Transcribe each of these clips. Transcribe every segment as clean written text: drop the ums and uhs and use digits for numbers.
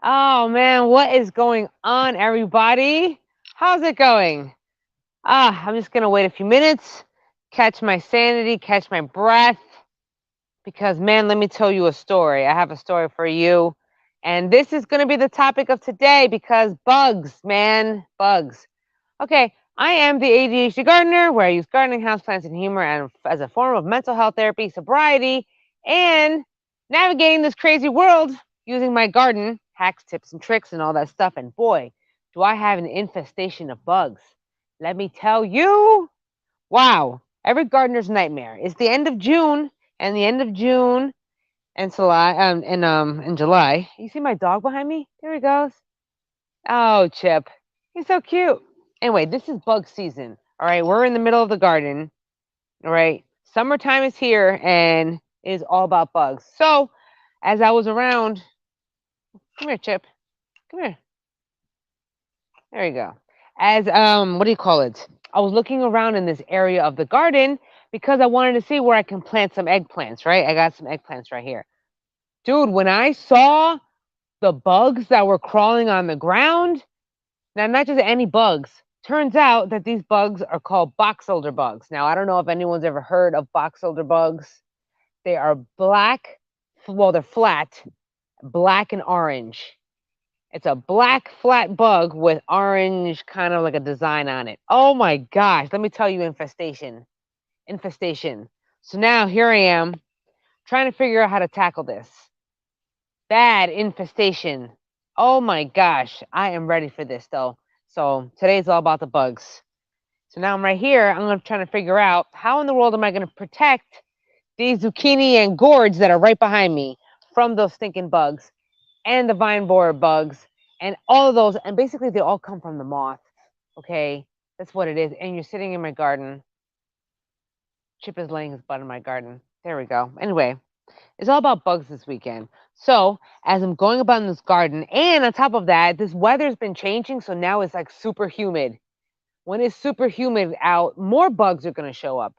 Oh man, what is going on, everybody? How's it going? I'm just gonna wait a few minutes, catch my sanity, catch my breath, because man, let me tell you a story. I have a story for you, and this is gonna be the topic of today because bugs, man, bugs. Okay, I am the ADHD gardener, where I use gardening, houseplants, and humor and as a form of mental health therapy, sobriety, and navigating this crazy world using my garden hacks, tips, and tricks, and all that stuff. And boy, do I have an infestation of bugs. Let me tell you, wow, every gardener's nightmare. It's the end of June, and the end of June and July, in July. You see my dog behind me? There he goes. Oh, Chip. He's so cute. Anyway, this is bug season. All right, we're in the middle of the garden. All right, summertime is here and it is all about bugs. So, as I was around, come here, Chip. Come here. There you go. As what do you call it? I was looking around in this area of the garden because I wanted to see where I can plant some eggplants, right? I got some eggplants right here. Dude, when I saw the bugs that were crawling on the ground, now, not just any bugs. Turns out that these bugs are called Boxelder bugs. Now, I don't know if anyone's ever heard of Boxelder bugs. They are black, well, they're flat, black and orange. It's a black, flat bug with orange kind of like a design on it. Oh my gosh, let me tell you, infestation. Infestation. So now here I am trying to figure out how to tackle this. Bad infestation. Oh my gosh, I am ready for this though. So today's all about the bugs. So now I'm right here. I'm trying to figure out how in the world am I going to protect these zucchini and gourds that are right behind me from those stinking bugs and the vine borer bugs and all of those. And basically, they all come from the moth. Okay, that's what it is. And you're sitting in my garden. Chip is laying his butt in my garden. There we go. Anyway, it's all about bugs this weekend. So as I'm going about in this garden, and on top of that, this weather's been changing, so now it's like super humid. When it's super humid out, more bugs are going to show up.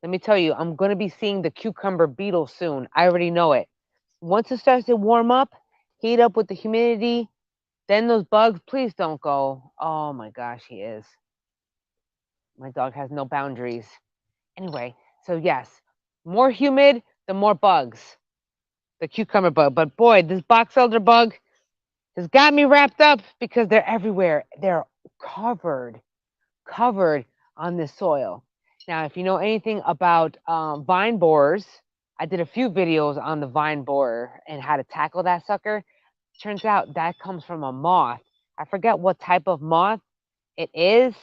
Let me tell you, I'm going to be seeing the cucumber beetle soon. I already know it. Once it starts to warm up, heat up with the humidity, then those bugs, please don't go. Oh my gosh, he is. My dog has no boundaries. Anyway, so yes, more humid, the more bugs. The cucumber bug. But boy, this box elder bug has got me wrapped up because they're everywhere. They're covered on this soil. Now, if you know anything about vine borers, I did a few videos on the vine borer and how to tackle that sucker. Turns out that comes from a moth. I forget what type of moth it is.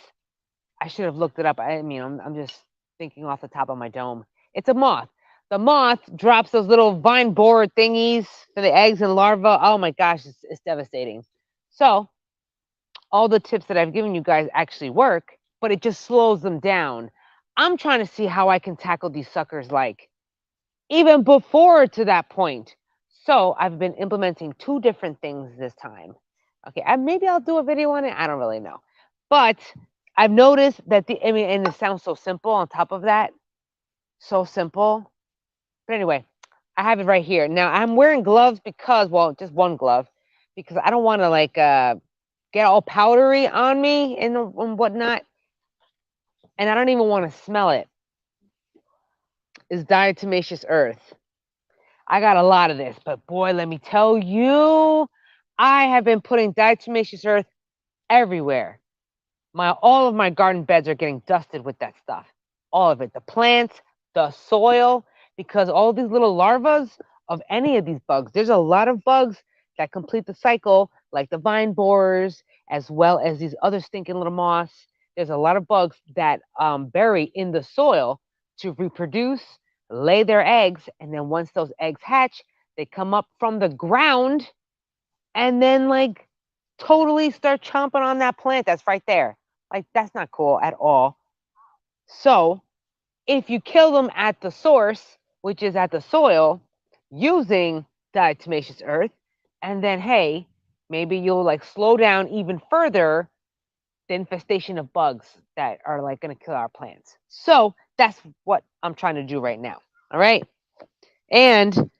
I should have looked it up. I mean, I'm just thinking off the top of my dome. It's a moth. The moth drops those little vine borer thingies for the eggs and larvae. Oh my gosh, it's devastating. So, all the tips that I've given you guys actually work, but it just slows them down. I'm trying to see how I can tackle these suckers like even before to that point. So I've been implementing two different things this time. Okay, maybe I'll do a video on it. I don't really know. But I've noticed that I mean, and it sounds so simple on top of that. So simple. But anyway, I have it right here. Now I'm wearing gloves because, well, just one glove, because I don't want to like get all powdery on me and whatnot. And I don't even want to smell it. Is diatomaceous earth. I got a lot of this, but boy, let me tell you, I have been putting diatomaceous earth everywhere. All of my garden beds are getting dusted with that stuff. All of it. The plants, the soil, because all these little larvae of any of these bugs, there's a lot of bugs that complete the cycle, like the vine borers, as well as these other stinking little moths. There's a lot of bugs that bury in the soil to reproduce, lay their eggs, and then once those eggs hatch, they come up from the ground and then like totally start chomping on that plant that's right there. Like that's not cool at all. So if you kill them at the source, which is at the soil, using diatomaceous earth, and then hey, maybe you'll like slow down even further the infestation of bugs that are like going to kill our plants. So that's what I'm trying to do right now. All right. And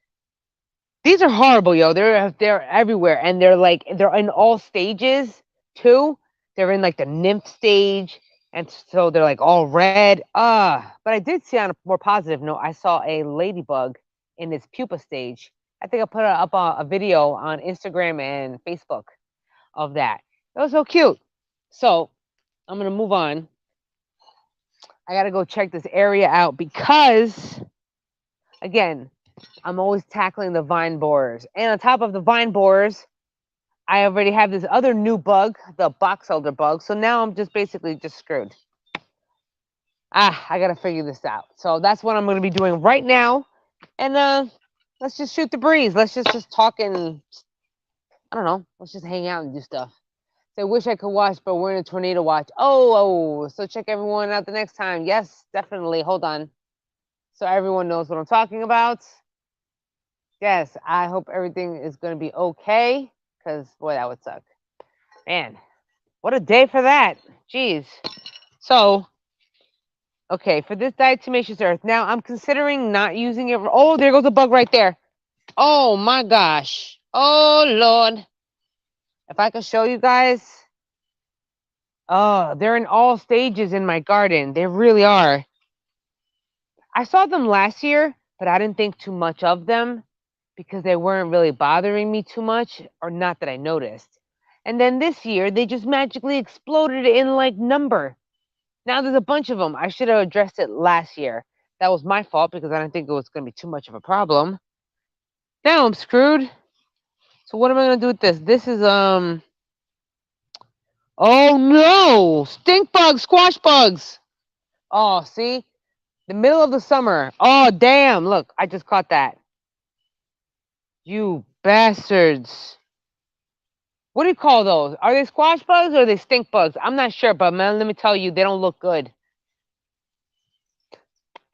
These are horrible, yo. They're everywhere, and they're in all stages too. They're in like the nymph stage, and so they're like all red. But I did see on a more positive note, I saw a ladybug in its pupa stage. I think I put up a video on Instagram and Facebook of that. It was so cute. So I'm gonna move on. I gotta go check this area out because, again, I'm always tackling the vine borers. And on top of the vine borers, I already have this other new bug, the Boxelder bug. So now I'm just basically just screwed. I gotta figure this out. So that's what I'm gonna be doing right now. And let's just shoot the breeze. Let's just talk and I don't know. Let's just hang out and do stuff. So I wish I could watch, but we're in a tornado watch. So check everyone out the next time. Yes, definitely. Hold on. So everyone knows what I'm talking about. Yes, I hope everything is going to be okay, because, boy, that would suck. Man, what a day for that. Jeez. So, okay, for this diatomaceous earth, now I'm considering not using it. Oh, there goes a bug right there. Oh, my gosh. Oh, Lord. If I could show you guys. Oh, they're in all stages in my garden. They really are. I saw them last year, but I didn't think too much of them because they weren't really bothering me too much, or not that I noticed. And then this year, they just magically exploded in like number. Now there's a bunch of them. I should have addressed it last year. That was my fault because I didn't think it was going to be too much of a problem. Now I'm screwed. So what am I going to do with this? This is, oh no! Stink bugs, squash bugs! Oh, see? The middle of the summer. Oh, damn. Look, I just caught that. You bastards. What do you call those? Are they squash bugs or are they stink bugs? I'm not sure, but man, let me tell you, they don't look good.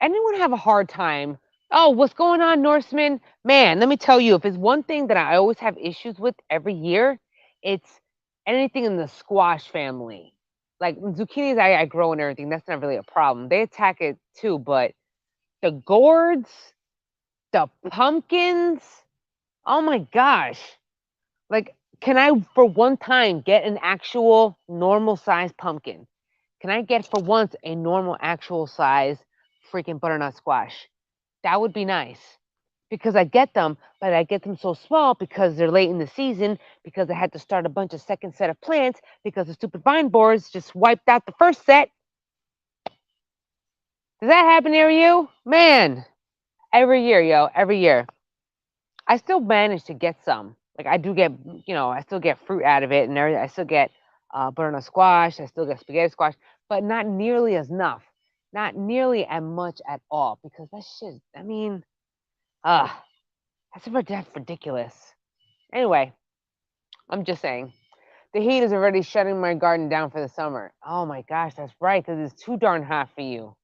Anyone have a hard time? Oh, what's going on, Norseman? Man, let me tell you, if it's one thing that I always have issues with every year, it's anything in the squash family. Like zucchinis, I grow and everything. That's not really a problem. They attack it too, but the gourds, the pumpkins, oh my gosh. Like, can I, for one time, get an actual normal size pumpkin? Can I get, for once, a normal, actual size freaking butternut squash? That would be nice. Because I get them, but I get them so small because they're late in the season, because I had to start a bunch of second set of plants because the stupid vine borers just wiped out the first set. Does that happen near you? Man, every year, yo, every year. I still manage to get some. Like I do get, I still get fruit out of it, and I still get butternut squash. I still get spaghetti squash, but not nearly as enough. Not nearly as much at all because that shit. I mean, that's ridiculous. Anyway, I'm just saying, the heat is already shutting my garden down for the summer. Oh my gosh, that's right, because it's too darn hot for you.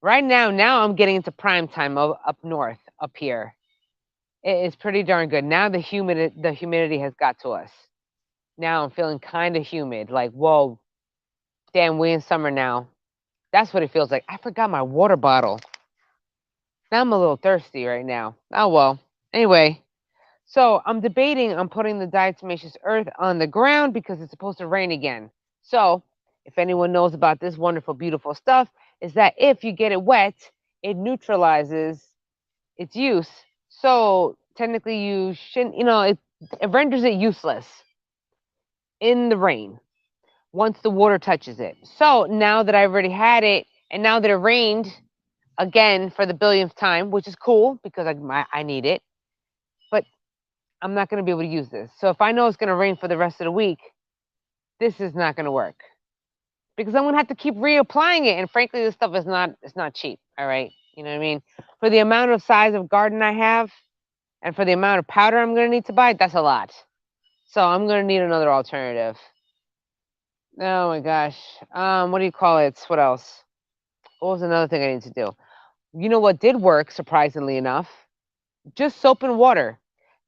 Right now I'm getting into prime time up north, up here. It is pretty darn good. Now the humidity has got to us. Now I'm feeling kind of humid. Like, whoa, damn, we in summer now. That's what it feels like. I forgot my water bottle. Now I'm a little thirsty right now. Oh, well. Anyway, so I'm debating on putting the diatomaceous earth on the ground because it's supposed to rain again. So if anyone knows about this wonderful, beautiful stuff, is that if you get it wet, it neutralizes its use. So technically you shouldn't, it renders it useless in the rain once the water touches it. So now that I've already had it, and now that it rained again for the billionth time, which is cool because I need it, but I'm not going to be able to use this. So if I know it's going to rain for the rest of the week, this is not going to work because I'm going to have to keep reapplying it. And frankly, this stuff it's not cheap. All right. You know what I mean? For the amount of size of garden I have and for the amount of powder I'm going to need to buy, that's a lot. So I'm going to need another alternative. Oh my gosh. What do you call it? What else? What was another thing I need to do? You know what did work, surprisingly enough? Just soap and water.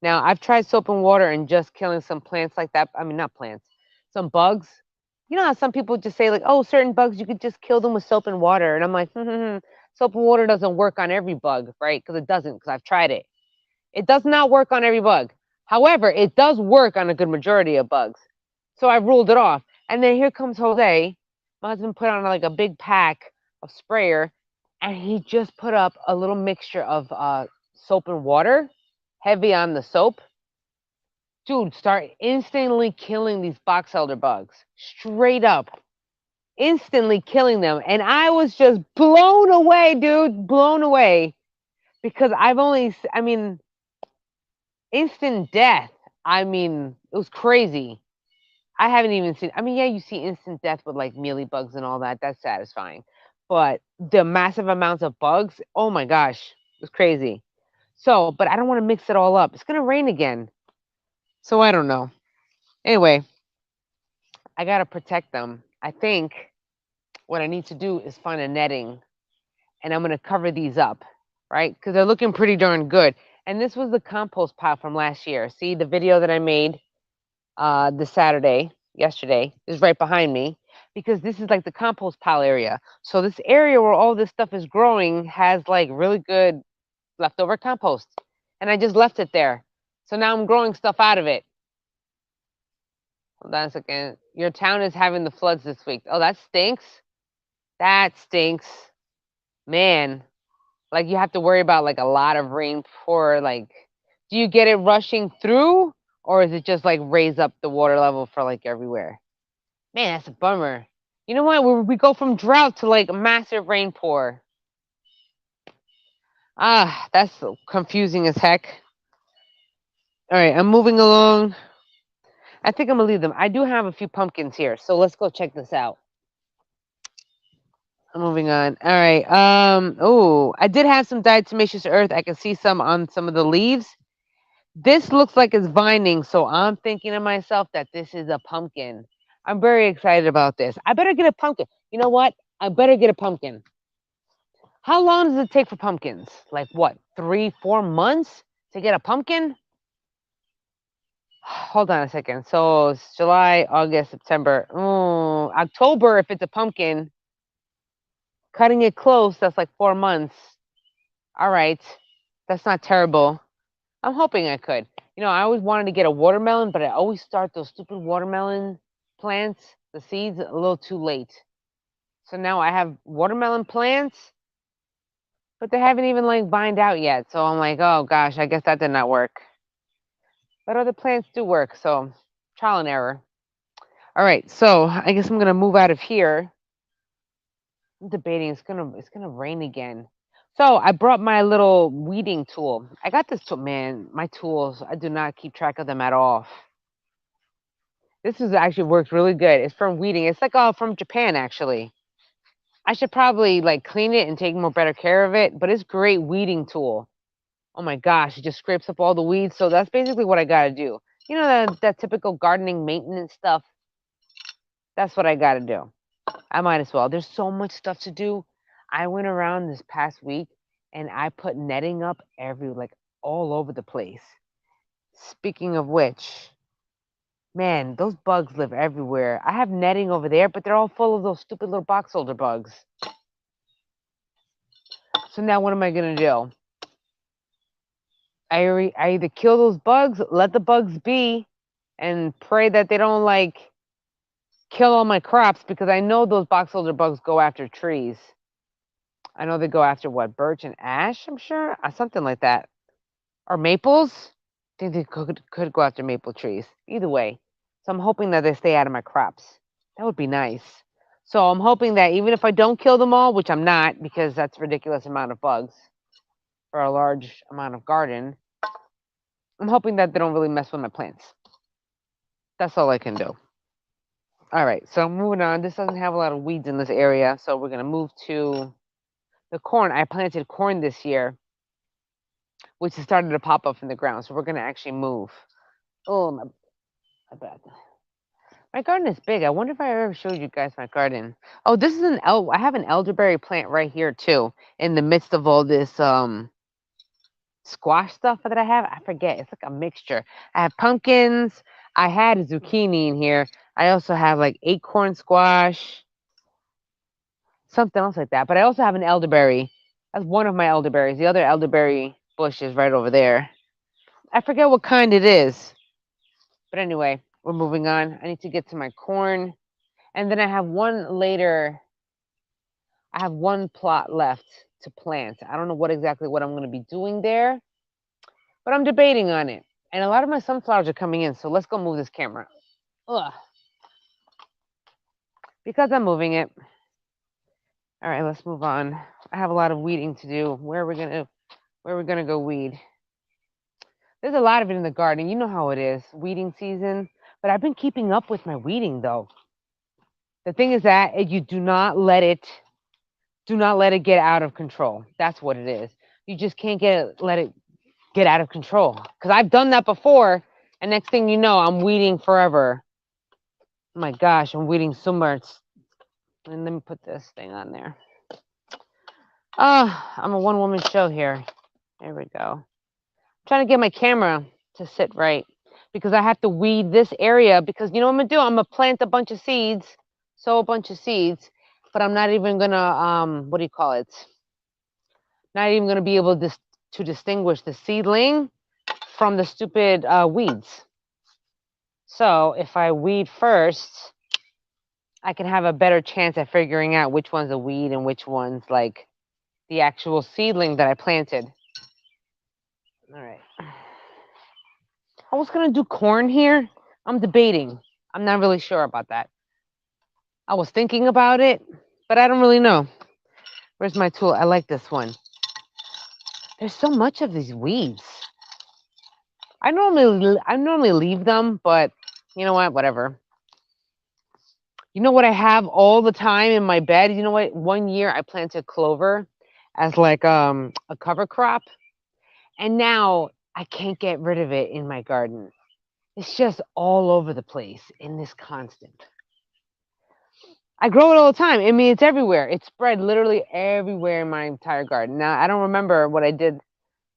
Now, I've tried soap and water and just killing some plants like that. I mean, not plants, some bugs. You know how some people just say, like, oh, certain bugs, you could just kill them with soap and water. And I'm like, soap and water doesn't work on every bug, right? Because it doesn't, because I've tried it. It does not work on every bug. However, it does work on a good majority of bugs. So I ruled it off. And then here comes Jose. My husband put on like a big pack of sprayer, and he just put up a little mixture of soap and water, heavy on the soap. Dude, start instantly killing these Boxelder bugs. Straight up. Instantly killing them. And I was just blown away, dude. Blown away. Because I mean, instant death. I mean, it was crazy. I haven't even seen, I mean, yeah, you see instant death with like mealy bugs and all that. That's satisfying. But the massive amounts of bugs, oh my gosh, it was crazy. So, but I don't want to mix it all up. It's going to rain again. So I don't know. Anyway, I got to protect them. I think what I need to do is find a netting, and I'm going to cover these up, right? Because they're looking pretty darn good. And this was the compost pile from last year. See the video that I made this Saturday, yesterday, is right behind me, because this is like the compost pile area. So this area where all this stuff is growing has like really good leftover compost. And I just left it there. So now I'm growing stuff out of it. Hold on a second. Your town is having the floods this week. Oh, that stinks. That stinks. Man, like you have to worry about like a lot of rain for like, do you get it rushing through, or is it just like raise up the water level for like everywhere? Man, that's a bummer. You know what? We go from drought to like massive rain pour. Ah, that's so confusing as heck. All right, I'm moving along. I think I'm gonna leave them. I do have a few pumpkins here, so let's go check this out. I'm moving on. All right. Oh, I did have some diatomaceous earth. I can see some on some of the leaves. This looks like it's vining, so I'm thinking to myself that this is a pumpkin. I'm very excited about this. I better get a pumpkin. You know what? I better get a pumpkin. How long does it take for pumpkins? Like what, 3-4 months to get a pumpkin? Hold on a second. So it's July, August, September, October. If it's a pumpkin, cutting it close, that's like 4 months. All right, that's not terrible. I'm hoping I could. You know, I always wanted to get a watermelon, but I always start those stupid watermelon plants, the seeds, a little too late. So now I have watermelon plants, but they haven't even like vined out yet. So I'm like, oh gosh, I guess that did not work. But other plants do work, so trial and error. All right, so I guess I'm gonna move out of here. I'm debating it's gonna rain again. So I brought my little weeding tool. I got this tool, man. My tools, I do not keep track of them at all. This is actually works really good. It's from weeding. It's like from Japan actually. I should probably like clean it and take more better care of it, but it's great weeding tool. Oh my gosh, it just scrapes up all the weeds. So that's basically what I gotta do. You know that typical gardening maintenance stuff. That's what I gotta do. I might as well. There's so much stuff to do. I went around this past week and I put netting up like all over the place. Speaking of which, man, those bugs live everywhere. I have netting over there, but they're all full of those stupid little Boxelder bugs. So now what am I gonna do? I either kill those bugs, let the bugs be, and pray that they don't like kill all my crops, because I know those Boxelder bugs go after trees. I know they go after what, birch and ash, I'm sure, something like that, or maples. I think they could go after maple trees. Either way, so I'm hoping that they stay out of my crops. That would be nice. So I'm hoping that even if I don't kill them all, which I'm not, because that's a ridiculous amount of bugs for a large amount of garden, I'm hoping that they don't really mess with my plants. That's all I can do. All right, so moving on. This doesn't have a lot of weeds in this area, so we're gonna move to the corn. I planted corn this year, which has started to pop up from the ground. So we're gonna actually move. Oh, my bad. My garden is big. I wonder if I ever showed you guys my garden. Oh, this is I have an elderberry plant right here too, in the midst of all this squash stuff that I have. I forget. It's like a mixture. I have pumpkins. I had a zucchini in here. I also have like acorn squash, something else like that. But I also have an elderberry. That's one of my elderberries. The other elderberry bush is right over there. I forget what kind it is. But anyway, we're moving on. I need to get to my corn. And then I have one plot left to plant. I don't know what I'm going to be doing there, but I'm debating on it. And a lot of my sunflowers are coming in, so let's go move this camera. Ugh. Because I'm moving it. All right, let's move on. I have a lot of weeding to do. Where are we gonna go weed? There's a lot of it in the garden. You know how it is, weeding season. But I've been keeping up with my weeding though. The thing is that you do not let it get out of control. That's what it is. You just can't let it get out of control. Because I've done that before, and next thing you know, I'm weeding forever. Oh my gosh, I'm weeding so much. And let me put this thing on there. I'm a one-woman show here. There we go. I'm trying to get my camera to sit right because I have to weed this area because you know what I'm gonna do? I'm gonna plant a bunch of seeds, sow a bunch of seeds, but I'm not even gonna what do you call it? Not even gonna be able to distinguish the seedling from the stupid weeds. So if I weed first, I can have a better chance at figuring out which one's a weed and which one's like the actual seedling that I planted. All right. I was going to do corn here. I'm debating. I'm not really sure about that. I was thinking about it, but I don't really know. Where's my tool? I like this one. There's so much of these weeds. I normally leave them, but you know what? Whatever. You know what I have all the time in my bed? You know what? One year I planted clover as like a cover crop, and now I can't get rid of it in my garden. It's just all over the place in this constant. I grow it all the time. I mean, it's everywhere. It's spread literally everywhere in my entire garden. Now, I don't remember what I did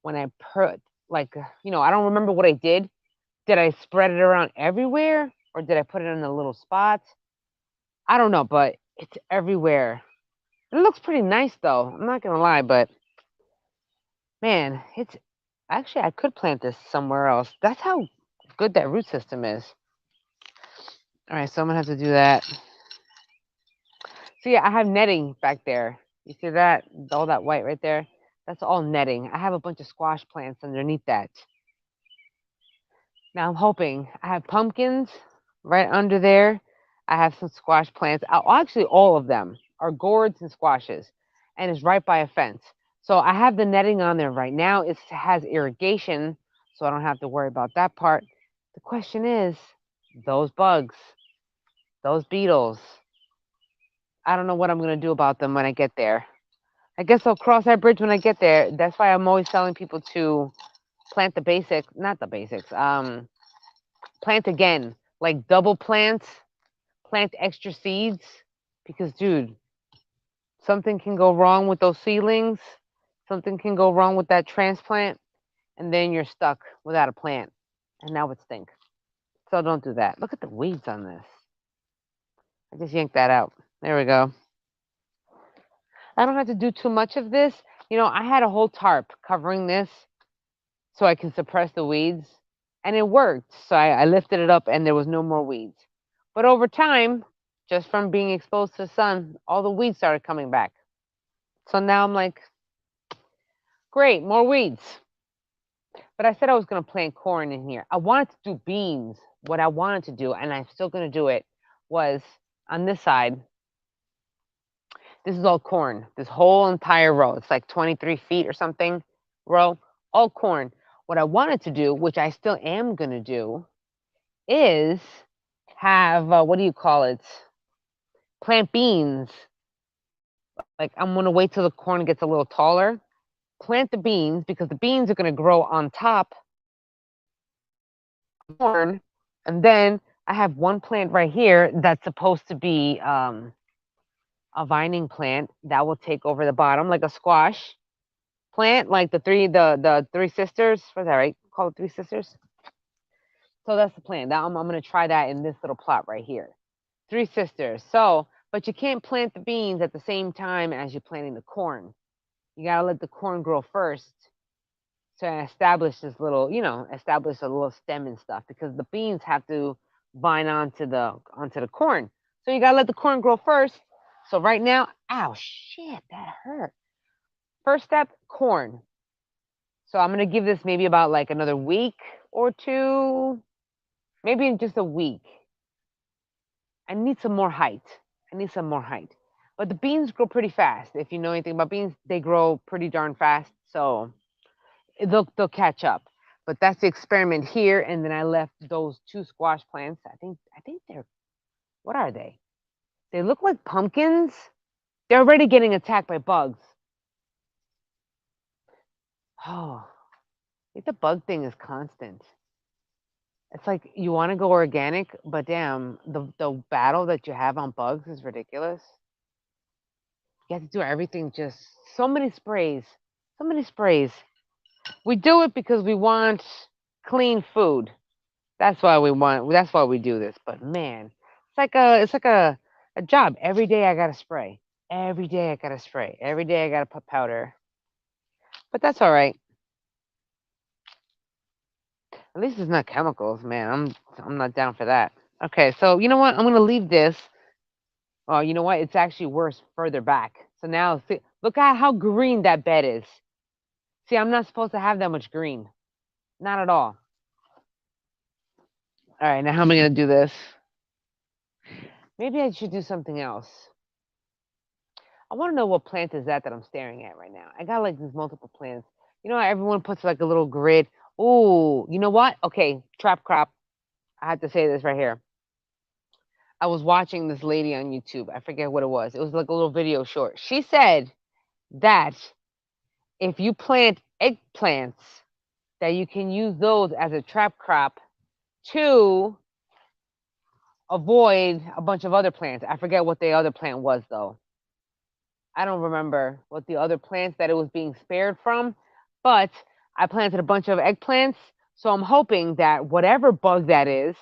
when I put, like, I don't remember what I did. Did I spread it around everywhere or did I put it in a little spot? I don't know, but it's everywhere. It looks pretty nice, though. I'm not going to lie, but man, it's actually, I could plant this somewhere else. That's how good that root system is. All right, so I'm going to have to do that. So yeah, I have netting back there. You see that? All that white right there? That's all netting. I have a bunch of squash plants underneath that. Now I'm hoping I have pumpkins right under there. I have some squash plants. Actually, all of them are gourds and squashes, and it's right by a fence. So I have the netting on there right now. It has irrigation, so I don't have to worry about that part. The question is, those bugs, those beetles. I don't know what I'm going to do about them when I get there. I guess I'll cross that bridge when I get there. That's why I'm always telling people to plant the basics, not the basics, plant again, like double plants, plant extra seeds, because dude, something can go wrong with those seedlings, something can go wrong with that transplant, and then you're stuck without a plant, and that would stink. So don't do that. Look at the weeds on this. I just yanked that out. There we go. I don't have to do too much of this. I had a whole tarp covering this so I can suppress the weeds, and it worked. So I lifted it up, and there was no more weeds. But over time, just from being exposed to the sun, all the weeds started coming back. So now I'm like, great, more weeds. But I said I was going to plant corn in here. I wanted to do beans. What I wanted to do, and I'm still going to do it, was on this side. This is all corn. This whole entire row. It's like 23 feet or something row, all corn. What I wanted to do, which I still am going to do, is have, what do you call it? Plant beans. Like I'm going to wait till the corn gets a little taller. Plant the beans because the beans are going to grow on top of corn. And then I have one plant right here that's supposed to be a vining plant that will take over the bottom like a squash plant, like the three sisters. Was that right? Call it three sisters. So that's the plan. Now I'm going to try that in this little plot right here. Three sisters. So, but you can't plant the beans at the same time as you're planting the corn. You got to let the corn grow first So I established this little, establish a little stem and stuff because the beans have to vine onto the corn. So you gotta let the corn grow first. So right now, ow, shit, that hurt. First step, corn. So I'm gonna give this maybe about like another week or two, maybe in just a week. I need some more height. I need some more height. But the beans grow pretty fast. If you know anything about beans, they grow pretty darn fast. So they'll catch up. But that's the experiment here. And then I left those two squash plants. I think they're, what are they? They look like pumpkins. They're already getting attacked by bugs. Oh, I think the bug thing is constant. It's like you want to go organic, but damn, the battle that you have on bugs is ridiculous. You have to do everything just so many sprays. So many sprays. We do it because we want clean food. That's why we do this. But man, it's like a job. Every day I gotta spray. Every day I gotta spray. Every day I gotta put powder. But that's all right. At least it's not chemicals, man. I'm not down for that. Okay, so you know what? I'm gonna leave this. Oh, you know what? It's actually worse further back. So now see, look at how green that bed is. See, I'm not supposed to have that much green. Not at all. All right, now how am I gonna do this? Maybe I should do something else. I want to know what plant is that I'm staring at right now. I got like these multiple plants. You know how everyone puts like a little grid. Ooh, you know what? Okay, trap crop. I have to say this right here. I was watching this lady on YouTube. I forget what it was. It was like a little video short. She said that if you plant eggplants, that you can use those as a trap crop to avoid a bunch of other plants. I forget what the other plant was though. I don't remember what the other plants that it was being spared from, but I planted a bunch of eggplants. So I'm hoping that whatever bug that is,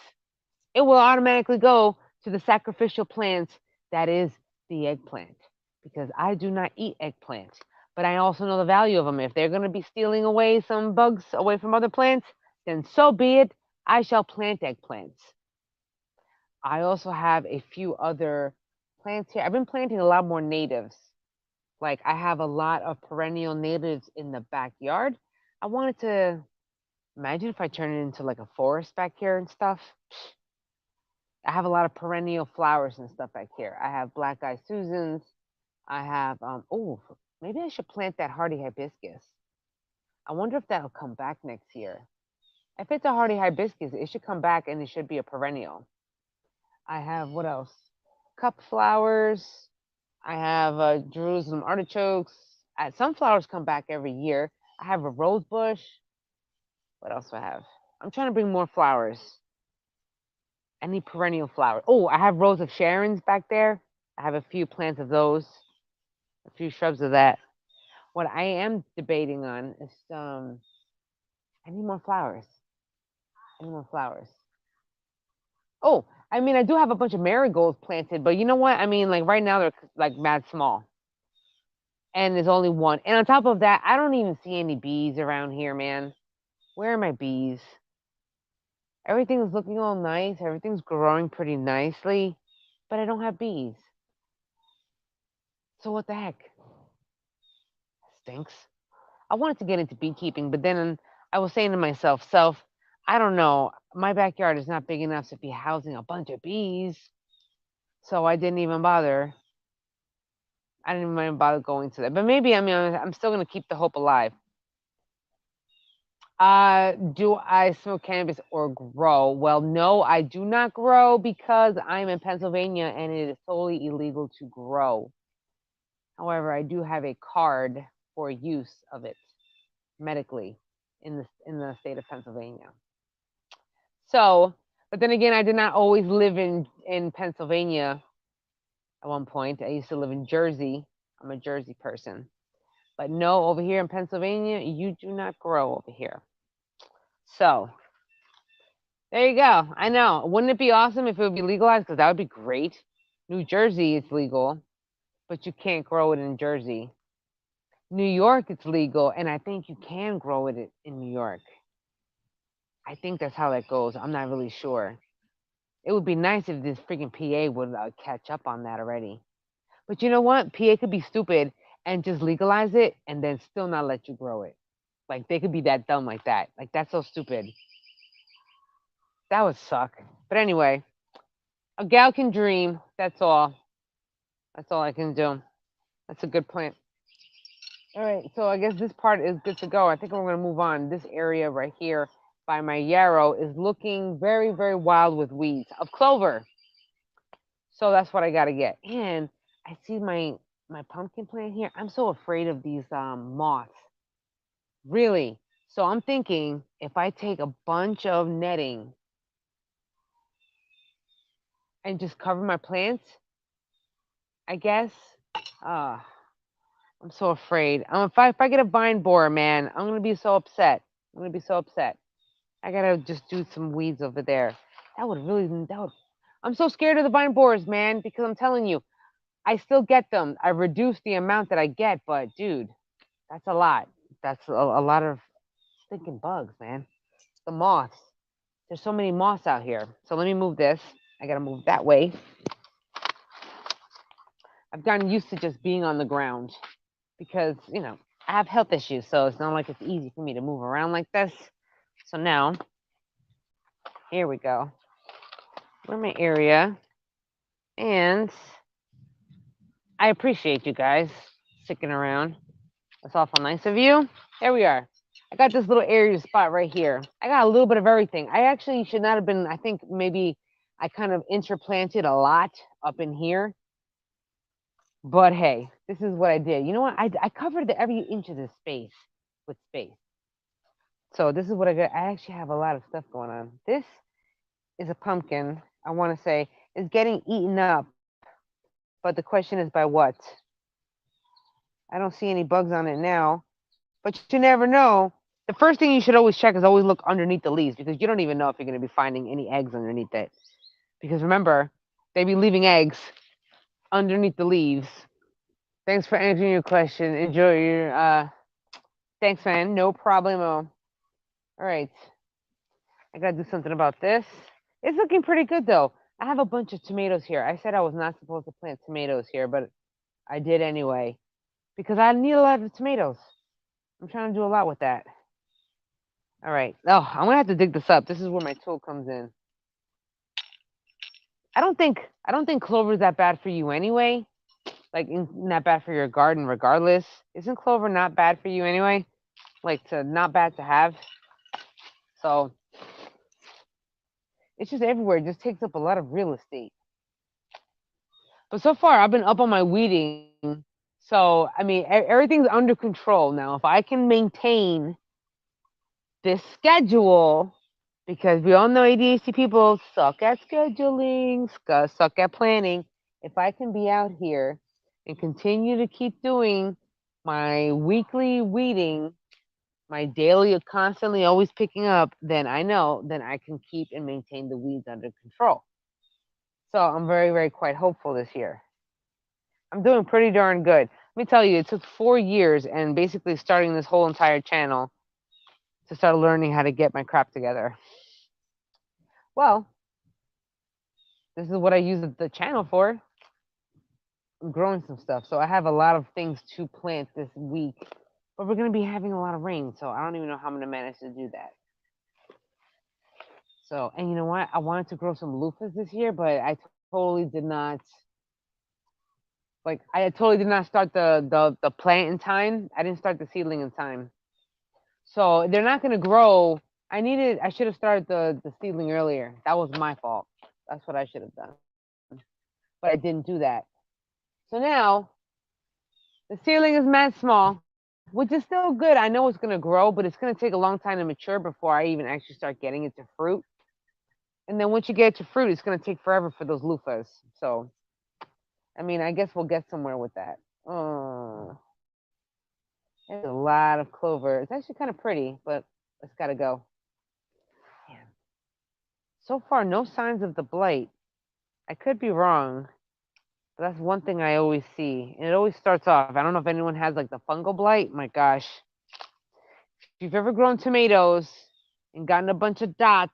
it will automatically go to the sacrificial plant that is the eggplant. Because I do not eat eggplant, but I also know the value of them. If they're going to be stealing away some bugs away from other plants, then so be it. I shall plant eggplants. I also have a few other plants here. I've been planting a lot more natives. Like I have a lot of perennial natives in the backyard. I wanted to imagine if I turn it into like a forest back here and stuff. I have a lot of perennial flowers and stuff back here. I have black eye Susans. I have oh, maybe I should plant that hardy hibiscus. I wonder if that'll come back next year. If it's a hardy hibiscus, it should come back and it should be a perennial. I have what else? Cup flowers. I have Jerusalem artichokes. Sunflowers come back every year. I have a rose bush. What else do I have? I'm trying to bring more flowers. I need perennial flowers. Oh, I have Rose of Sharon's back there. I have a few plants of those, a few shrubs of that. What I am debating on is I need more flowers. I need more flowers. Oh, I mean, I do have a bunch of marigolds planted, but you know what? I mean, like right now they're like mad small. And there's only one. And on top of that, I don't even see any bees around here, man. Where are my bees? Everything's looking all nice. Everything's growing pretty nicely, but I don't have bees. So what the heck? Stinks. I wanted to get into beekeeping, but then I was saying to myself, I don't know. My backyard is not big enough to be housing a bunch of bees. So I didn't even bother. I didn't even bother going to that. But maybe, I mean, I'm still going to keep the hope alive. Do I smoke cannabis or grow? Well, no, I do not grow because I'm in Pennsylvania and it is totally illegal to grow. However, I do have a card for use of it medically in the state of Pennsylvania. So, but then again, I did not always live in Pennsylvania. At one point, I used to live in Jersey. I'm a Jersey person. But no, over here in Pennsylvania, you do not grow over here. So, there you go. I know. Wouldn't it be awesome if it would be legalized? Because that would be great. New Jersey, it's legal, but you can't grow it in Jersey. New York, it's legal, and I think you can grow it in New York. I think that's how that goes. I'm not really sure. It would be nice if this freaking PA would catch up on that already. But you know what? PA could be stupid and just legalize it and then still not let you grow it. Like they could be that dumb like that. Like that's so stupid. That would suck. But anyway, a gal can dream. That's all. That's all I can do. That's a good point. All right, so I guess this part is good to go. I think we're going to move on. This area right here by my yarrow is looking very, very wild with weeds of clover. So that's what I got to get. And I see my pumpkin plant here. I'm so afraid of these moths. Really. So I'm thinking if I take a bunch of netting and just cover my plants, I guess. Uh, I'm so afraid. If I get a vine borer, man, I'm gonna be so upset. I'm gonna be so upset. I gotta just do some weeds over there. That would. I'm so scared of the vine borers, man, because I'm telling you, I still get them. I reduced the amount that I get, but dude, that's a lot. That's a lot of stinking bugs, man. The moths. There's so many moths out here. So let me move this. I gotta move that way. I've gotten used to just being on the ground because, I have health issues, so it's not like it's easy for me to move around like this. So now, here we go. We're in my area, and I appreciate you guys sticking around. That's awful nice of you. There we are. I got this little area spot right here. I got a little bit of everything. I actually should not have been, I think maybe I kind of interplanted a lot up in here. But hey, this is what I did. You know what? I covered every inch of this space with space. So this is what I got. I actually have a lot of stuff going on. This is a pumpkin, I want to say, is getting eaten up. But the question is by what? I don't see any bugs on it now. But you never know. The first thing you should always check is always look underneath the leaves because you don't even know if you're going to be finding any eggs underneath it. Because remember, they be leaving eggs underneath the leaves. Thanks for answering your question. Enjoy your thanks, man. No problemo. All right. I gotta do something about this. It's looking pretty good though. I have a bunch of tomatoes here. I said I was not supposed to plant tomatoes here, but I did anyway. Because I need a lot of tomatoes. I'm trying to do a lot with that. All right. Oh, I'm gonna have to dig this up. This is where my tool comes in. I don't think clover is that bad for you anyway. Like not bad for your garden regardless. Isn't clover not bad for you anyway? Like to not bad to have. So it's just everywhere. It just takes up a lot of real estate. But so far I've been up on my weeding. So I mean everything's under control now. If I can maintain this schedule, because we all know ADHD people suck at scheduling, suck at planning. If I can be out here and continue to keep doing my weekly weeding, my daily constantly always picking up, then I know then I can keep and maintain the weeds under control. So I'm very, very quite hopeful this year. I'm doing pretty darn good. Let me tell you, it took 4 years and basically starting this whole entire channel to start learning how to get my crap together. Well, this is what I use the channel for. I'm growing some stuff. So I have a lot of things to plant this week. But we're going to be having a lot of rain. So I don't even know how I'm going to manage to do that. So, and you know what? I wanted to grow some loofahs this year, but I totally did not. Like, I totally did not start the plant in time. I didn't start the seedling in time. So they're not going to grow. I should have started the seedling earlier. That was my fault. That's what I should have done. But I didn't do that. So now the seedling is mad small, which is still good. I know it's going to grow, but it's going to take a long time to mature before I even actually start getting it to fruit. And then once you get it to fruit, it's going to take forever for those loofahs. So, I mean, I guess we'll get somewhere with that. Oh, there's a lot of clover. It's actually kind of pretty, but it's got to go. Man. So far, no signs of the blight. I could be wrong. But that's one thing I always see. And it always starts off. I don't know if anyone has like the fungal blight. My gosh. If you've ever grown tomatoes and gotten a bunch of dots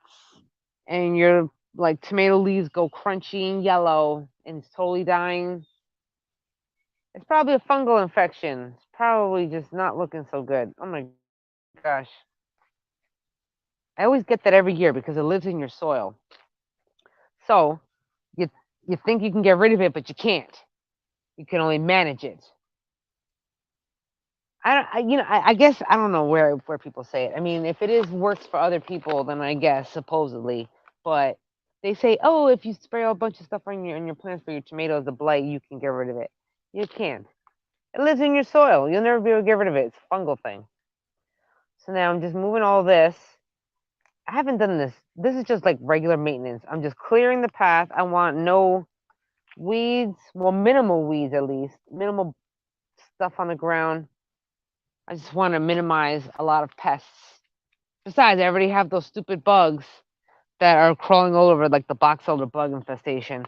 and your like tomato leaves go crunchy and yellow and it's totally dying, it's probably a fungal infection. It's probably just not looking so good. Oh my gosh. I always get that every year because it lives in your soil. So you you think you can get rid of it, but you can't. You can only manage it. I guess I don't know where people say it. I mean, if it is works for other people, then I guess supposedly. But they say, oh, if you spray a bunch of stuff on your plants for your tomatoes, the blight, you can get rid of it. You can't. It lives in your soil. You'll never be able to get rid of it. It's a fungal thing. So now I'm just moving all this. I haven't done this. This is just like regular maintenance. I'm just clearing the path. I want no weeds, well, minimal weeds at least, minimal stuff on the ground. I just want to minimize a lot of pests. Besides, I already have those stupid bugs that are crawling all over, like the Boxelder bug infestation.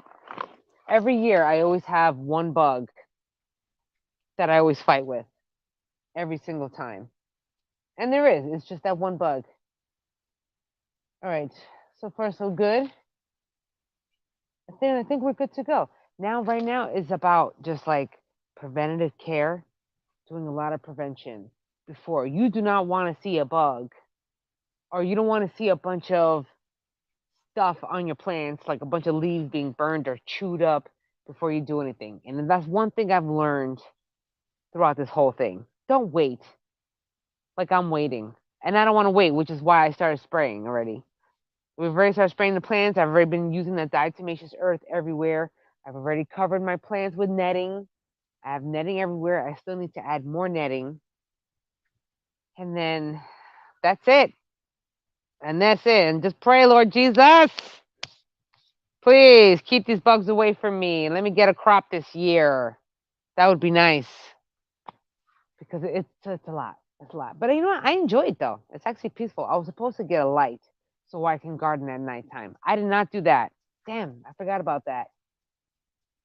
Every year, I always have one bug that I always fight with, every single time. And there is, it's just that one bug. All right, so far so good. I think we're good to go. Now, right now is about just like preventative care, doing a lot of prevention before. You do not want to see a bug, or you don't want to see a bunch of stuff on your plants, like a bunch of leaves being burned or chewed up before you do anything. And that's one thing I've learned throughout this whole thing. Don't wait like I'm waiting. And I don't want to wait, which is why I started spraying already. We've already started spraying the plants. I've already been using that diatomaceous earth everywhere. I've already covered my plants with netting. I have netting everywhere. I still need to add more netting. And then that's it. And that's it. And just pray, Lord Jesus, please keep these bugs away from me. Let me get a crop this year. That would be nice because it's a lot. It's a lot. But you know what? I enjoy it though. It's actually peaceful. I was supposed to get a light so I can garden at nighttime. I did not do that. Damn, I forgot about that.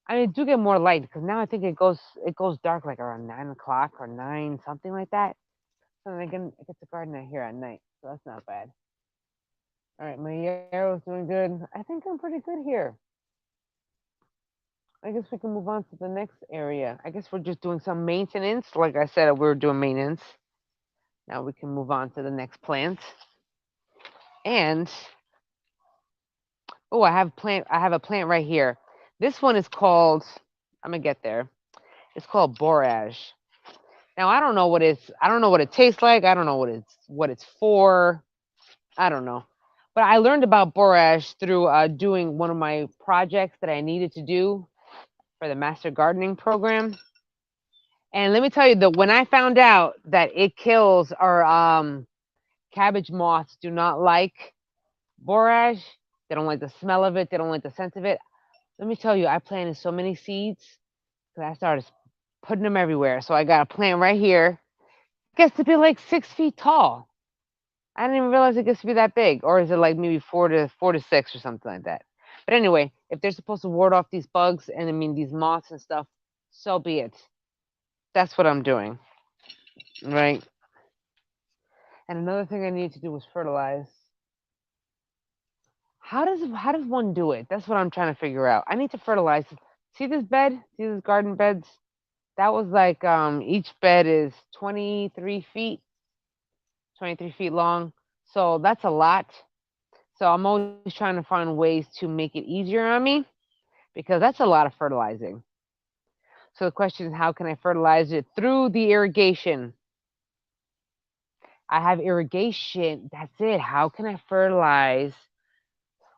I mean, I do get more light because now I think it goes dark like around 9 o'clock or 9 something like that. So then I get to garden out here at night, so that's not bad. All right, my arrow's doing good. I think I'm pretty good here. I guess we can move on to the next area. I guess we're just doing some maintenance. Like I said, we were doing maintenance. Now we can move on to the next plant. And oh, I have a plant right here. This one is called, I'm gonna get there. It's called borage. Now I don't know what it tastes like. I don't know what it's for. I don't know. But I learned about borage through doing one of my projects that I needed to do for the master gardening program. And let me tell you that when I found out that it kills or cabbage moths do not like borage, they don't like the smell of it, they don't like the scent of it. Let me tell you, I planted so many seeds because I started putting them everywhere. So I got a plant right here. It gets to be like 6 feet tall. I didn't even realize it gets to be that big, or is it like maybe 4 to 6 or something like that? But anyway, if they're supposed to ward off these bugs and I mean these moths and stuff, so be it. That's what I'm doing, right? And another thing I need to do is fertilize. How does one do it? That's what I'm trying to figure out. I need to fertilize. See this bed? See these garden beds? That was like each bed is 23 feet long. So that's a lot. So I'm always trying to find ways to make it easier on me because that's a lot of fertilizing. So the question is, how can I fertilize it? Through the irrigation. I have irrigation. That's it. How can I fertilize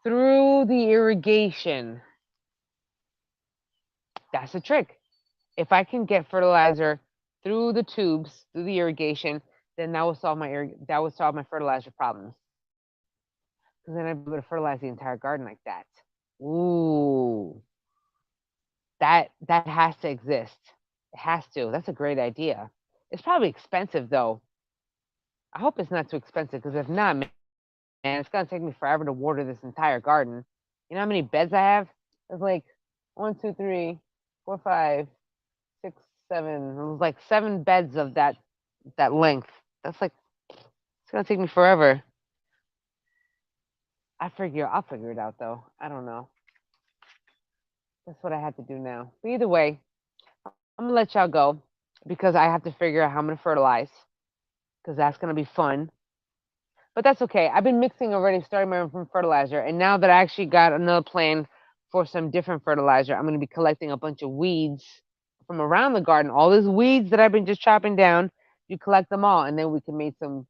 through the irrigation? That's the trick. If I can get fertilizer through the tubes, through the irrigation, then that would solve my fertilizer problems. Because then I'd be able to fertilize the entire garden like that. Ooh, that has to exist. It has to. That's a great idea. It's probably expensive though. I hope it's not too expensive because if not, man, it's gonna take me forever to water this entire garden. You know how many beds I have? There's like 1, 2, 3. 4, 5, 6, 7. It was like 7 beds of that length. That's like, it's gonna take me forever. I'll figure it out though. I don't know. That's what I have to do now. But either way, I'm gonna let y'all go because I have to figure out how I'm gonna fertilize because that's gonna be fun. But that's okay. I've been mixing already, starting my own fertilizer, and now that I actually got another plan for some different fertilizer, I'm gonna be collecting a bunch of weeds from around the garden. All these weeds that I've been just chopping down, you collect them all, and then we can make some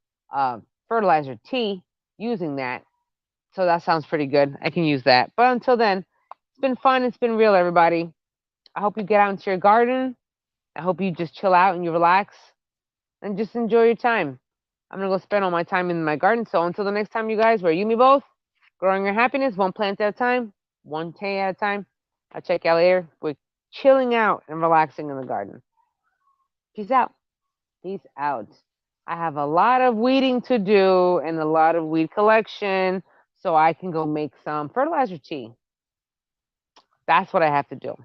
fertilizer tea using that. So that sounds pretty good. I can use that. But until then, it's been fun. It's been real, everybody. I hope you get out into your garden. I hope you just chill out and you relax and just enjoy your time. I'm going to go spend all my time in my garden. So until the next time, you guys, where you, me both, growing your happiness one plant at a time, one day at a time. I'll check you out later. We're chilling out and relaxing in the garden. Peace out. Peace out. I have a lot of weeding to do and a lot of weed collection so I can go make some fertilizer tea. That's what I have to do.